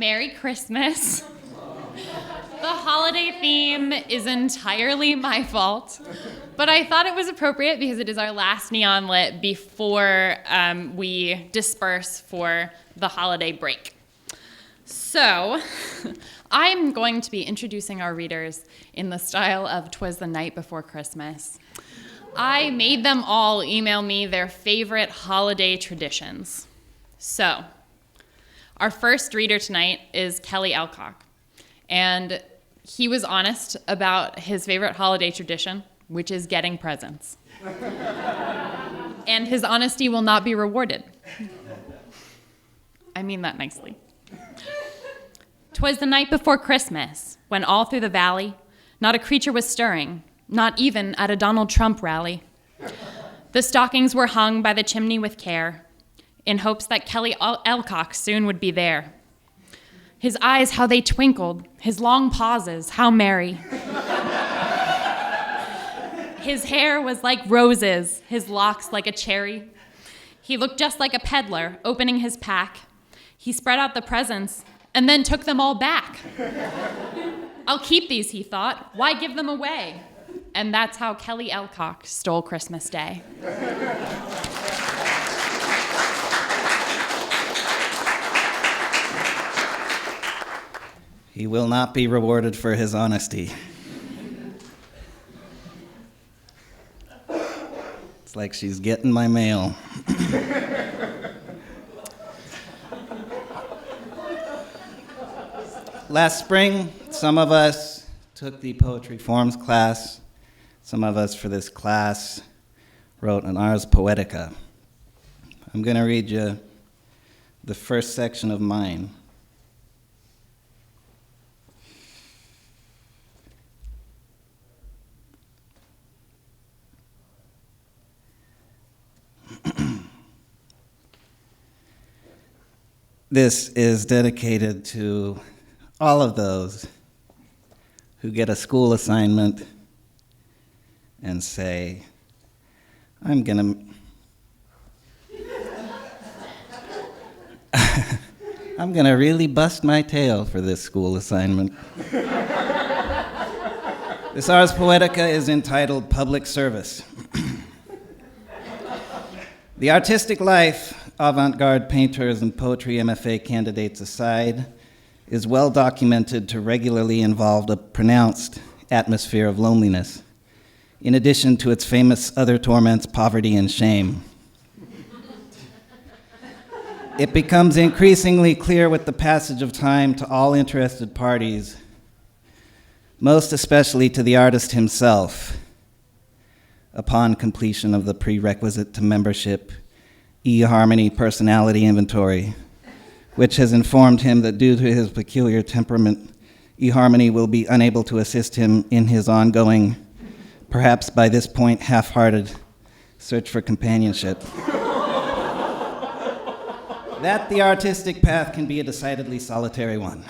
Merry Christmas. The holiday theme is entirely my fault, but I thought it was appropriate because it is our last Neon Lit before we disperse for the holiday break. So, I'm going to be introducing our readers in the style of 'Twas the Night Before Christmas. I made them all email me their favorite holiday traditions. So, our first reader tonight is Kelly Elcock, and he was honest about his favorite holiday tradition, which is getting presents. And his honesty will not be rewarded. I mean that nicely. 'Twas the night before Christmas, when all through the valley, not a creature was stirring, not even at a Donald Trump rally. The stockings were hung by the chimney with care, in hopes that Kelly Elcock soon would be there. His eyes, how they twinkled, his long pauses, how merry. His hair was like roses, his locks like a cherry. He looked just like a peddler, opening his pack. He spread out the presents, and then took them all back. I'll keep these, he thought. Why give them away? And that's how Kelly Elcock stole Christmas Day. He will not be rewarded for his honesty. It's like she's getting my mail. Last spring, some of us took the poetry forms class. Some of us for this class wrote an Ars Poetica. I'm going to read you the first section of mine. This is dedicated to all of those who get a school assignment and say, I'm gonna really bust my tail for this school assignment. This Ars Poetica is entitled Public Service. The artistic life, avant-garde painters and poetry MFA candidates aside, is well documented to regularly involve a pronounced atmosphere of loneliness, in addition to its famous other torments, poverty and shame. It becomes increasingly clear with the passage of time to all interested parties, most especially to the artist himself, upon completion of the prerequisite to membership eHarmony personality inventory, which has informed him that due to his peculiar temperament, eHarmony will be unable to assist him in his ongoing, perhaps by this point half-hearted, search for companionship. That the artistic path can be a decidedly solitary one.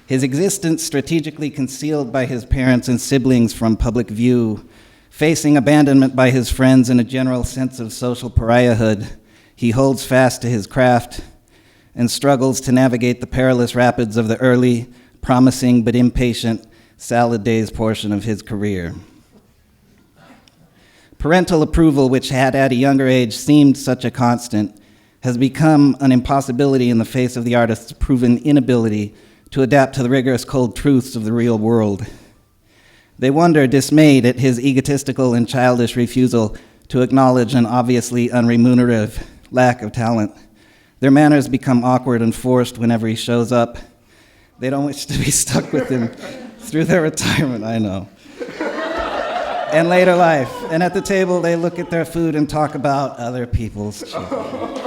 His existence strategically concealed by his parents and siblings from public view, facing abandonment by his friends and a general sense of social pariahhood, he holds fast to his craft and struggles to navigate the perilous rapids of the early, promising but impatient salad days portion of his career. Parental approval, which had at a younger age seemed such a constant, has become an impossibility in the face of the artist's proven inability to adapt to the rigorous cold truths of the real world. They wonder, dismayed at his egotistical and childish refusal to acknowledge an obviously unremunerative lack of talent. Their manners become awkward and forced whenever he shows up. They don't wish to be stuck with him through their retirement, I know, and later life. And at the table, they look at their food and talk about other people's children.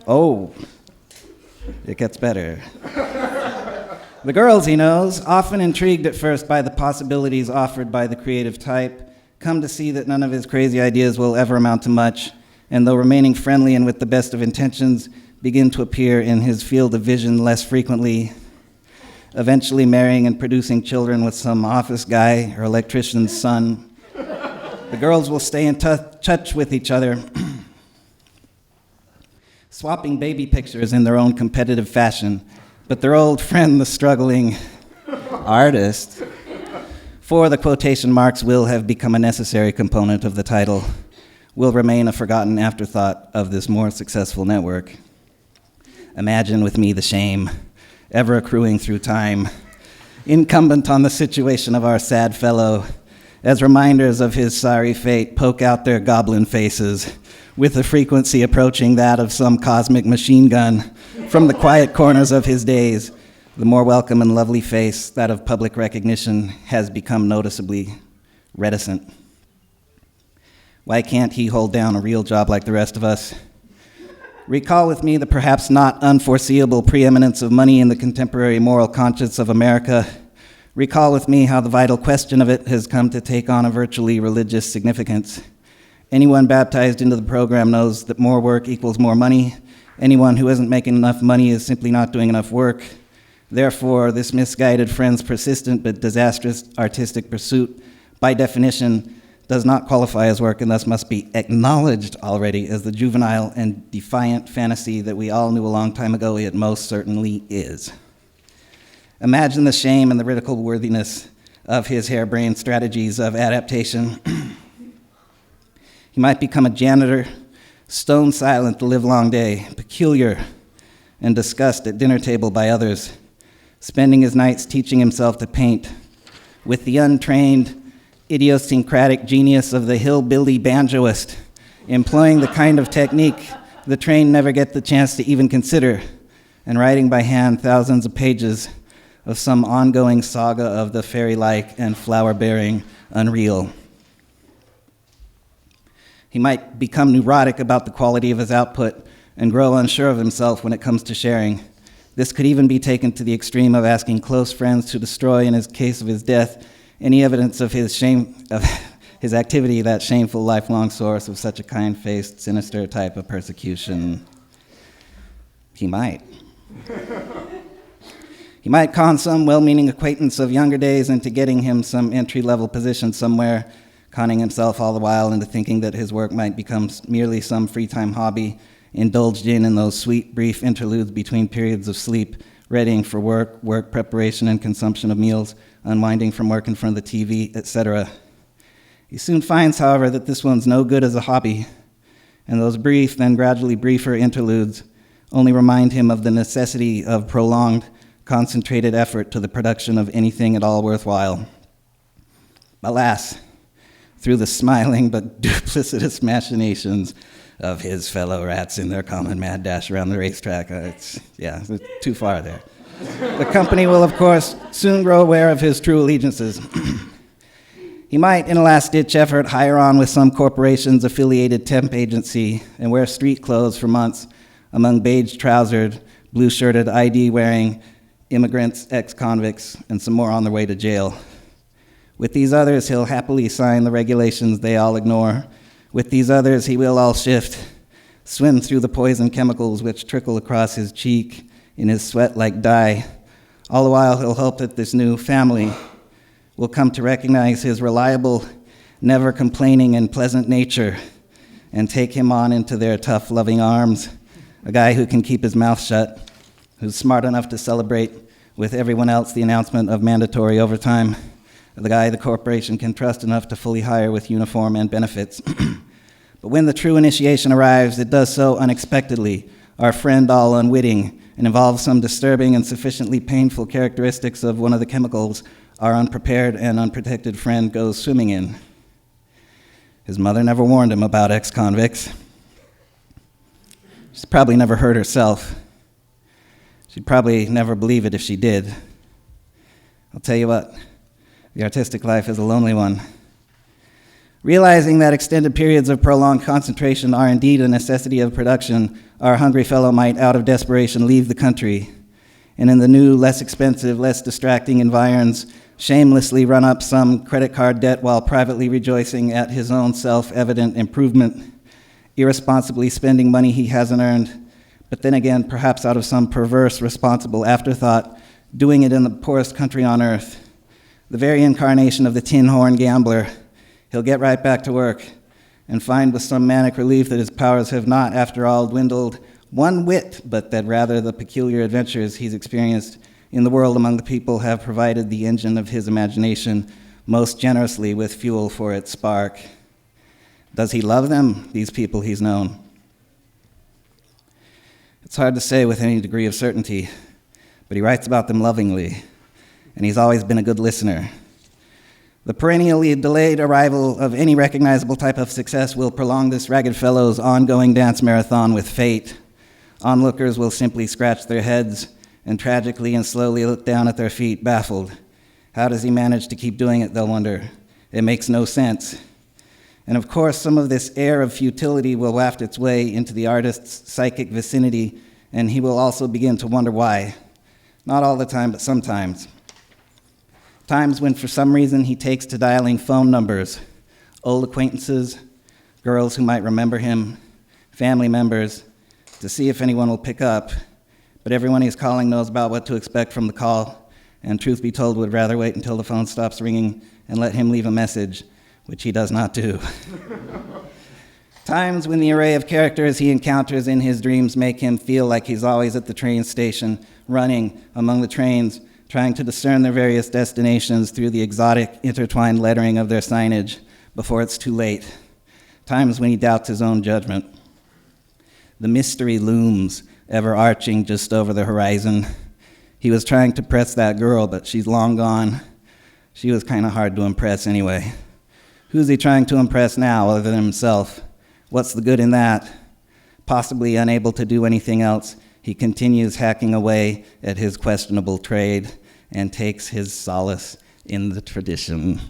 Oh, it gets better. The girls he knows, often intrigued at first by the possibilities offered by the creative type, come to see that none of his crazy ideas will ever amount to much, and though remaining friendly and with the best of intentions, begin to appear in his field of vision less frequently, eventually marrying and producing children with some office guy or electrician's son. The girls will stay in touch with each other, swapping baby pictures in their own competitive fashion, but their old friend, the struggling artist, for the quotation marks will have become a necessary component of the title, will remain a forgotten afterthought of this more successful network. Imagine with me the shame, ever accruing through time, incumbent on the situation of our sad fellow, as reminders of his sorry fate poke out their goblin faces, with a frequency approaching that of some cosmic machine gun, from the quiet corners of his days. The more welcome and lovely face, that of public recognition, has become noticeably reticent. Why can't he hold down a real job like the rest of us? Recall with me the perhaps not unforeseeable preeminence of money in the contemporary moral conscience of America. Recall with me how the vital question of it has come to take on a virtually religious significance. Anyone baptized into the program knows that more work equals more money. Anyone who isn't making enough money is simply not doing enough work. Therefore, this misguided friend's persistent but disastrous artistic pursuit, by definition, does not qualify as work and thus must be acknowledged already as the juvenile and defiant fantasy that we all knew a long time ago it most certainly is. Imagine the shame and the ridicule worthiness of his harebrained strategies of adaptation. He might become a janitor, stone silent the livelong day, peculiar and discussed at dinner table by others, spending his nights teaching himself to paint with the untrained, idiosyncratic genius of the hillbilly banjoist, employing the kind of technique the trained never get the chance to even consider, and writing by hand thousands of pages of some ongoing saga of the fairy-like and flower-bearing unreal. He might become neurotic about the quality of his output and grow unsure of himself when it comes to sharing. This could even be taken to the extreme of asking close friends to destroy, in his case of his death, any evidence of his activity, that shameful lifelong source of such a kind-faced, sinister type of persecution. He might. He might con some well-meaning acquaintance of younger days into getting him some entry-level position somewhere, conning himself all the while into thinking that his work might become merely some free-time hobby, indulged in those sweet, brief interludes between periods of sleep, readying for work, work preparation and consumption of meals, unwinding from work in front of the TV, etc. He soon finds, however, that this one's no good as a hobby, and those brief, then gradually briefer interludes only remind him of the necessity of prolonged, concentrated effort to the production of anything at all worthwhile. Alas, through the smiling but duplicitous machinations of his fellow rats in their common mad dash around the racetrack, it's too far there. The company will, of course, soon grow aware of his true allegiances. He might, in a last-ditch effort, hire on with some corporation's affiliated temp agency and wear street clothes for months among beige-trousered, blue-shirted, ID-wearing immigrants, ex-convicts, and some more on their way to jail. With these others, he'll happily sign the regulations they all ignore. With these others, he will all shift, swim through the poison chemicals which trickle across his cheek in his sweat like dye. All the while, he'll hope that this new family will come to recognize his reliable, never complaining and pleasant nature and take him on into their tough, loving arms, a guy who can keep his mouth shut, who's smart enough to celebrate with everyone else the announcement of mandatory overtime, the guy the corporation can trust enough to fully hire with uniform and benefits. But when the true initiation arrives, it does so unexpectedly, our friend all unwitting, and involves some disturbing and sufficiently painful characteristics of one of the chemicals our unprepared and unprotected friend goes swimming in. His mother never warned him about ex-convicts. She's probably never heard herself. She'd probably never believe it if she did. I'll tell you what, the artistic life is a lonely one. Realizing that extended periods of prolonged concentration are indeed a necessity of production, our hungry fellow might, out of desperation, leave the country, and in the new, less expensive, less distracting environs, shamelessly run up some credit card debt while privately rejoicing at his own self-evident improvement, irresponsibly spending money he hasn't earned, but then again, perhaps out of some perverse, responsible afterthought, doing it in the poorest country on earth, the very incarnation of the tin horn gambler. He'll get right back to work and find with some manic relief that his powers have not, after all, dwindled one whit, but that rather the peculiar adventures he's experienced in the world among the people have provided the engine of his imagination most generously with fuel for its spark. Does he love them, these people he's known? It's hard to say with any degree of certainty, but he writes about them lovingly, and he's always been a good listener. The perennially delayed arrival of any recognizable type of success will prolong this ragged fellow's ongoing dance marathon with fate. Onlookers will simply scratch their heads and tragically and slowly look down at their feet, baffled. How does he manage to keep doing it, they'll wonder. It makes no sense. And of course, some of this air of futility will waft its way into the artist's psychic vicinity, and he will also begin to wonder why. Not all the time, but sometimes. Times when for some reason he takes to dialing phone numbers, old acquaintances, girls who might remember him, family members, to see if anyone will pick up. But everyone he's calling knows about what to expect from the call, and truth be told would rather wait until the phone stops ringing and let him leave a message, which he does not do. Times when the array of characters he encounters in his dreams make him feel like he's always at the train station, running among the trains, trying to discern their various destinations through the exotic, intertwined lettering of their signage before it's too late. Times when he doubts his own judgment. The mystery looms, ever arching just over the horizon. He was trying to press that girl, but she's long gone. She was kind of hard to impress anyway. Who's he trying to impress now other than himself? What's the good in that? Possibly unable to do anything else, he continues hacking away at his questionable trade and takes his solace in the tradition.